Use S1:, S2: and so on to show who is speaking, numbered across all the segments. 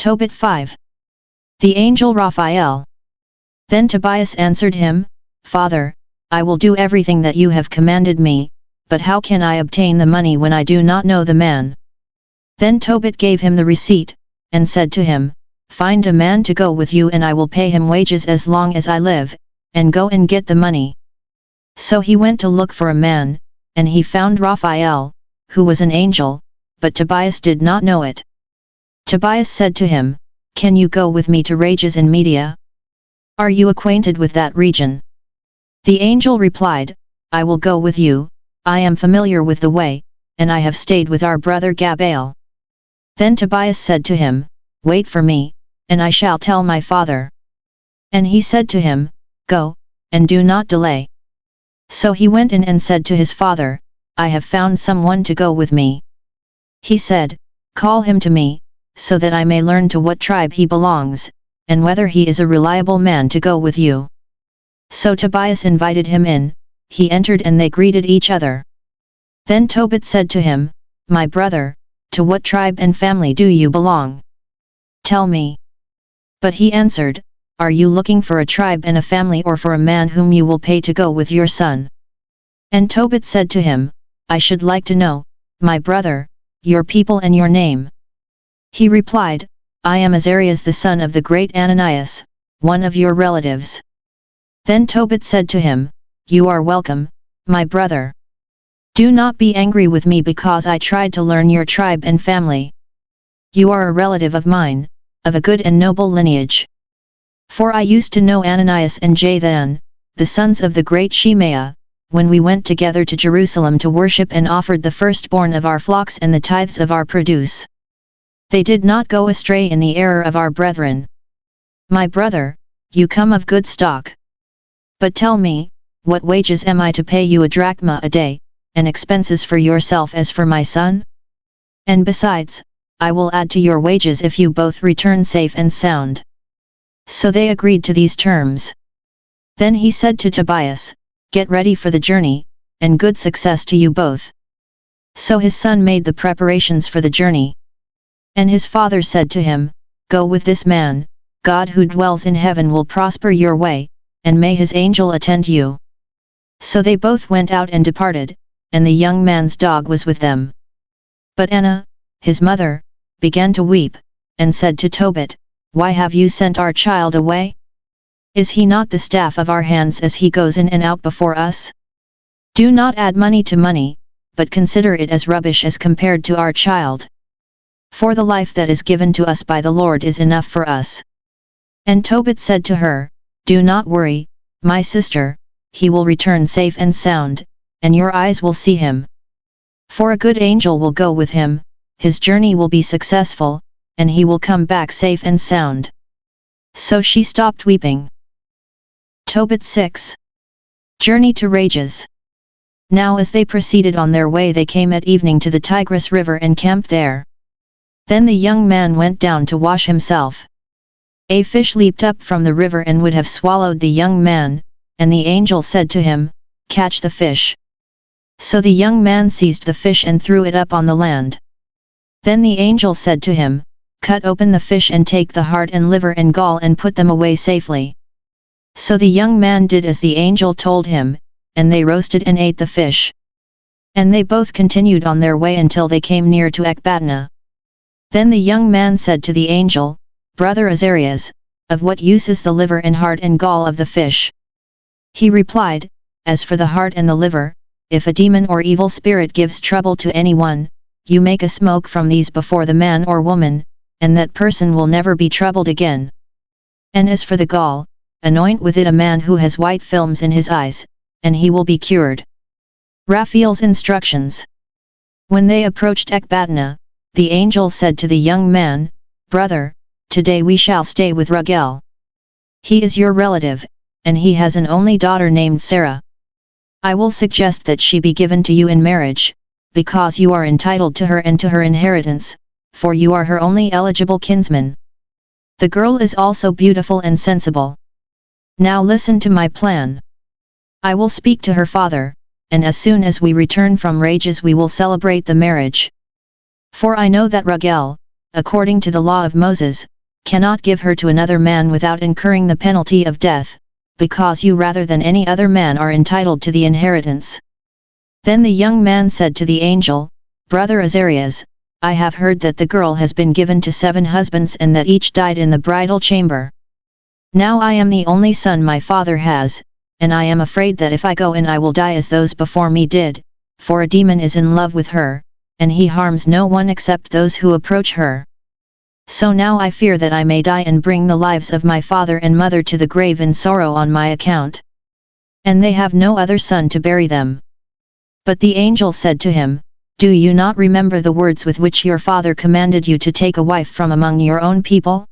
S1: Tobit 5. The angel Raphael. Then Tobias answered him, Father, I will do everything that you have commanded me, but how can I obtain the money when I do not know the man? Then Tobit gave him the receipt, and said to him, Find a man to go with you and I will pay him wages as long as I live, and go and get the money. So he went to look for a man, and he found Raphael, who was an angel, but Tobias did not know it. Tobias said to him, Can you go with me to Rages in Media? Are you acquainted with that region? The angel replied, I will go with you, I am familiar with the way, and I have stayed with our brother Gabael. Then Tobias said to him, Wait for me, and I shall tell my father. And he said to him, Go, and do not delay. So he went in and said to his father, I have found someone to go with me. He said, Call him to me, so that I may learn to what tribe he belongs, and whether he is a reliable man to go with you. So Tobias invited him in, he entered and they greeted each other. Then Tobit said to him, My brother, to what tribe and family do you belong? Tell me. But he answered, Are you looking for a tribe and a family or for a man whom you will pay to go with your son? And Tobit said to him, I should like to know, my brother, your people and your name. He replied, I am Azarias the son of the great Ananias, one of your relatives. Then Tobit said to him, You are welcome, my brother. Do not be angry with me because I tried to learn your tribe and family. You are a relative of mine, of a good and noble lineage. For I used to know Ananias and Jathan, the sons of the great Shemaiah, when we went together to Jerusalem to worship and offered the firstborn of our flocks and the tithes of our produce. They did not go astray in the error of our brethren. My brother, you come of good stock. But tell me, what wages am I to pay you a drachma a day, and expenses for yourself as for my son? And besides, I will add to your wages if you both return safe and sound. So they agreed to these terms. Then he said to Tobias, Get ready for the journey, and good success to you both. So his son made the preparations for the journey. And his father said to him, Go with this man, God who dwells in heaven will prosper your way, and may his angel attend you. So they both went out and departed, and the young man's dog was with them. But Anna, his mother, began to weep, and said to Tobit, Why have you sent our child away? Is he not the staff of our hands as he goes in and out before us? Do not add money to money, but consider it as rubbish as compared to our child. For the life that is given to us by the Lord is enough for us. And Tobit said to her, Do not worry, my sister, he will return safe and sound, and your eyes will see him. For a good angel will go with him, his journey will be successful, and he will come back safe and sound. So she stopped weeping. Tobit 6. Journey to Rages. Now as they proceeded on their way they came at evening to the Tigris river and camped there. Then the young man went down to wash himself. A fish leaped up from the river and would have swallowed the young man, and the angel said to him, Catch the fish. So the young man seized the fish and threw it up on the land. Then the angel said to him, Cut open the fish and take the heart and liver and gall and put them away safely. So the young man did as the angel told him, and they roasted and ate the fish. And they both continued on their way until they came near to Ecbatana. Then the young man said to the angel, Brother Azarias, of what use is the liver and heart and gall of the fish? He replied, As for the heart and the liver, if a demon or evil spirit gives trouble to anyone, you make a smoke from these before the man or woman, and that person will never be troubled again. And as for the gall, anoint with it a man who has white films in his eyes, and he will be cured. Raphael's instructions. When they approached Ecbatana, the angel said to the young man, Brother, today we shall stay with Raphael. He is your relative, and he has an only daughter named Sarah. I will suggest that she be given to you in marriage, because you are entitled to her and to her inheritance, for you are her only eligible kinsman. The girl is also beautiful and sensible. Now listen to my plan. I will speak to her father, and as soon as we return from Rages we will celebrate the marriage. For I know that Raphael, according to the law of Moses, cannot give her to another man without incurring the penalty of death, because you rather than any other man are entitled to the inheritance." Then the young man said to the angel, "Brother Azarias, I have heard that the girl has been given to 7 husbands and that each died in the bridal chamber. Now I am the only son my father has, and I am afraid that if I go in I will die as those before me did, for a demon is in love with her, and he harms no one except those who approach her. So now I fear that I may die and bring the lives of my father and mother to the grave in sorrow on my account. And they have no other son to bury them." But the angel said to him, "Do you not remember the words with which your father commanded you to take a wife from among your own people?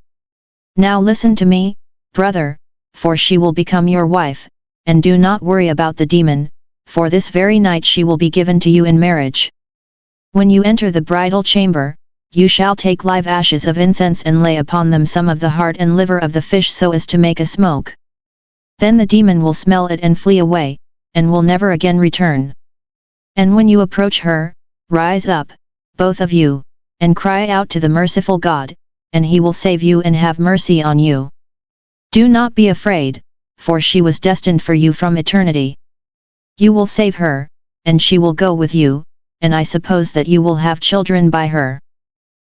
S1: Now listen to me, brother, for she will become your wife, and do not worry about the demon, for this very night she will be given to you in marriage. When you enter the bridal chamber, you shall take live ashes of incense and lay upon them some of the heart and liver of the fish so as to make a smoke. Then the demon will smell it and flee away, and will never again return. And when you approach her, rise up, both of you, and cry out to the merciful God, and he will save you and have mercy on you. Do not be afraid, for she was destined for you from eternity. You will save her, and she will go with you, and I suppose that you will have children by her."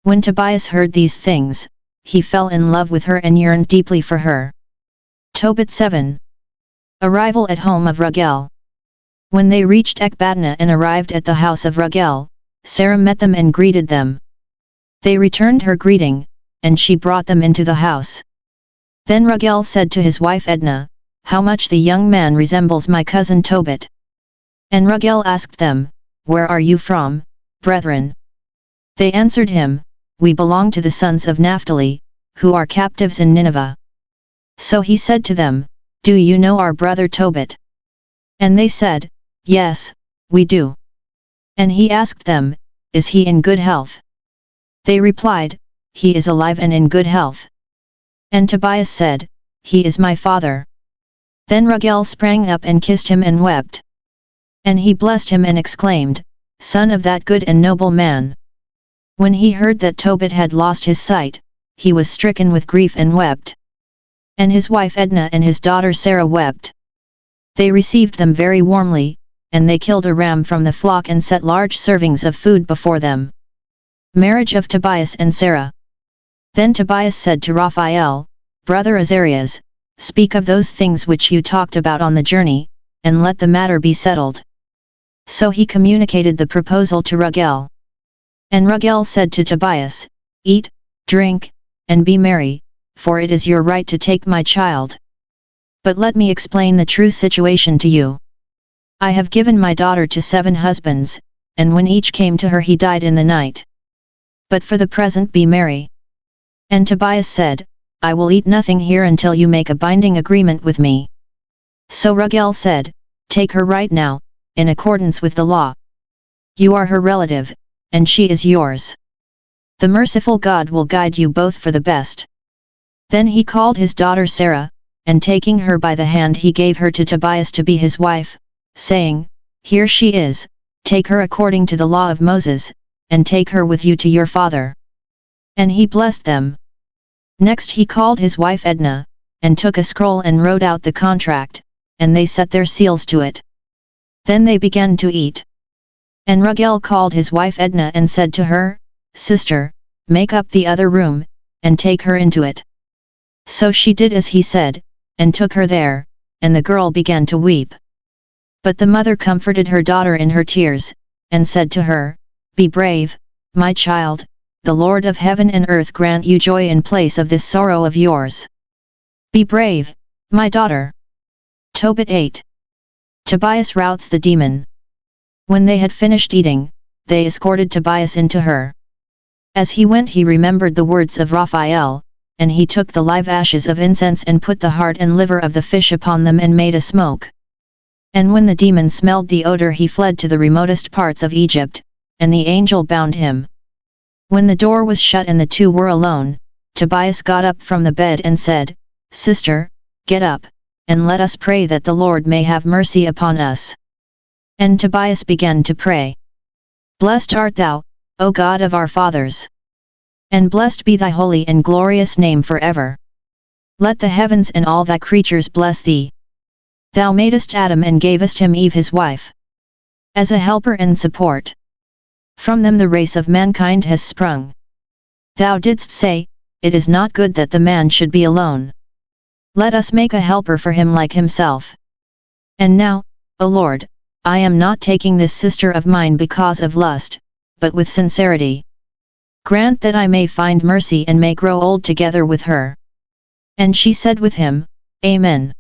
S1: When Tobias heard these things, he fell in love with her and yearned deeply for her. Tobit 7. Arrival at home of Rugel. When they reached Ecbatana and arrived at the house of Rugel, Sarah met them and greeted them. They returned her greeting, and she brought them into the house. Then Rugel said to his wife Edna, "How much the young man resembles my cousin Tobit." And Rugel asked them, "Where are you from, brethren?" They answered him, "We belong to the sons of Naphtali, who are captives in Nineveh." So he said to them, "Do you know our brother Tobit?" And they said, "Yes, we do." And he asked them, "Is he in good health?" They replied, "He is alive and in good health." And Tobias said, "He is my father." Then Rugel sprang up and kissed him and wept. And he blessed him and exclaimed, "Son of that good and noble man." When he heard that Tobit had lost his sight, he was stricken with grief and wept. And his wife Edna and his daughter Sarah wept. They received them very warmly, and they killed a ram from the flock and set large servings of food before them. Marriage of Tobias and Sarah. Then Tobias said to Raphael, "Brother Azarias, speak of those things which you talked about on the journey, and let the matter be settled." So he communicated the proposal to Rugel. And Rugel said to Tobias, "Eat, drink, and be merry, for it is your right to take my child. But let me explain the true situation to you. I have given my daughter to 7 husbands, and when each came to her he died in the night. But for the present be merry." And Tobias said, "I will eat nothing here until you make a binding agreement with me." So Rugel said, "Take her right now, in accordance with the law. You are her relative, and she is yours. The merciful God will guide you both for the best." Then he called his daughter Sarah, and taking her by the hand he gave her to Tobias to be his wife, saying, "Here she is, take her according to the law of Moses, and take her with you to your father." And he blessed them. Next he called his wife Edna, and took a scroll and wrote out the contract, and they set their seals to it. Then they began to eat. And Rugel called his wife Edna and said to her, "Sister, make up the other room, and take her into it." So she did as he said, and took her there, and the girl began to weep. But the mother comforted her daughter in her tears, and said to her, "Be brave, my child, the Lord of heaven and earth grant you joy in place of this sorrow of yours. Be brave, my daughter." Tobit 8. Tobias routs the demon. When they had finished eating, they escorted Tobias into her. As he went he remembered the words of Raphael, and he took the live ashes of incense and put the heart and liver of the fish upon them and made a smoke. And when the demon smelled the odor he fled to the remotest parts of Egypt, and the angel bound him. When the door was shut and the two were alone, Tobias got up from the bed and said, "Sister, get up, and let us pray that the Lord may have mercy upon us." And Tobias began to pray. "Blessed art thou, O God of our fathers! And blessed be thy holy and glorious name forever. Let the heavens and all thy creatures bless thee. Thou madest Adam and gavest him Eve his wife, as a helper and support. From them the race of mankind has sprung. Thou didst say, it is not good that the man should be alone. Let us make a helper for him like himself. And now, O Lord, I am not taking this sister of mine because of lust, but with sincerity. Grant that I may find mercy and may grow old together with her. And she said with him, Amen.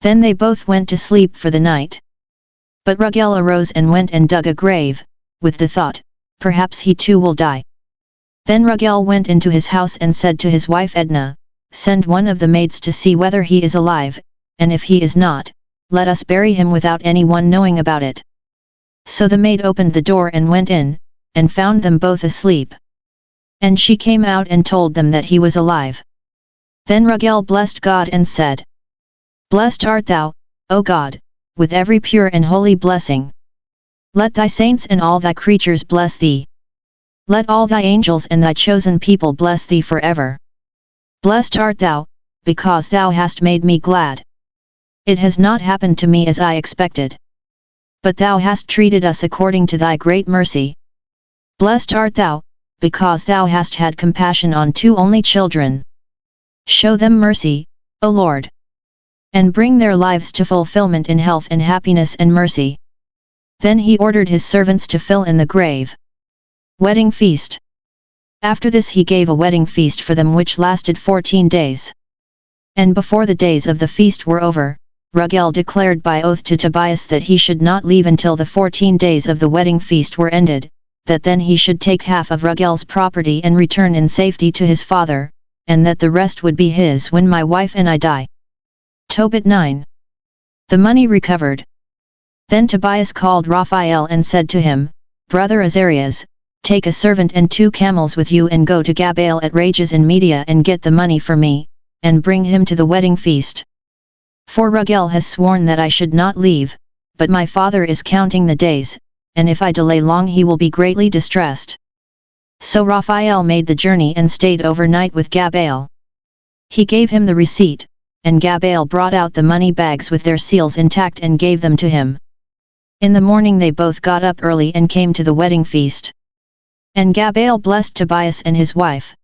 S1: Then they both went to sleep for the night. But Rugel arose and went and dug a grave, with the thought, perhaps he too will die. Then Rugel went into his house and said to his wife Edna, Send one of the maids to see whether he is alive, and if he is not, let us bury him without anyone knowing about it. So the maid opened the door and went in, and found them both asleep. And she came out and told them that he was alive. Then Rugel blessed God and said, Blessed art thou, O God, with every pure and holy blessing. Let thy saints and all thy creatures bless thee. Let all thy angels and thy chosen people bless thee forever. Blessed art thou, because thou hast made me glad. It has not happened to me as I expected. But thou hast treated us according to thy great mercy. Blessed art thou, because thou hast had compassion on two only children. Show them mercy, O Lord. And bring their lives to fulfillment in health and happiness and mercy. Then he ordered his servants to fill in the grave. Wedding feast. After this he gave a wedding feast for them which lasted 14 days. And before the days of the feast were over, Rugel declared by oath to Tobias that he should not leave until the 14 days of the wedding feast were ended, that then he should take half of Rugel's property and return in safety to his father, and that the rest would be his when my wife and I die. Tobit 9. The money recovered. Then Tobias called Raphael and said to him, Brother Azarias, take a servant and 2 camels with you and go to Gabael at Rages in Media and get the money for me, and bring him to the wedding feast. For Rugel has sworn that I should not leave, but my father is counting the days, and if I delay long he will be greatly distressed. So Raphael made the journey and stayed overnight with Gabael. He gave him the receipt, and Gabael brought out the money bags with their seals intact and gave them to him. In the morning they both got up early and came to the wedding feast. And Gabael blessed Tobias and his wife.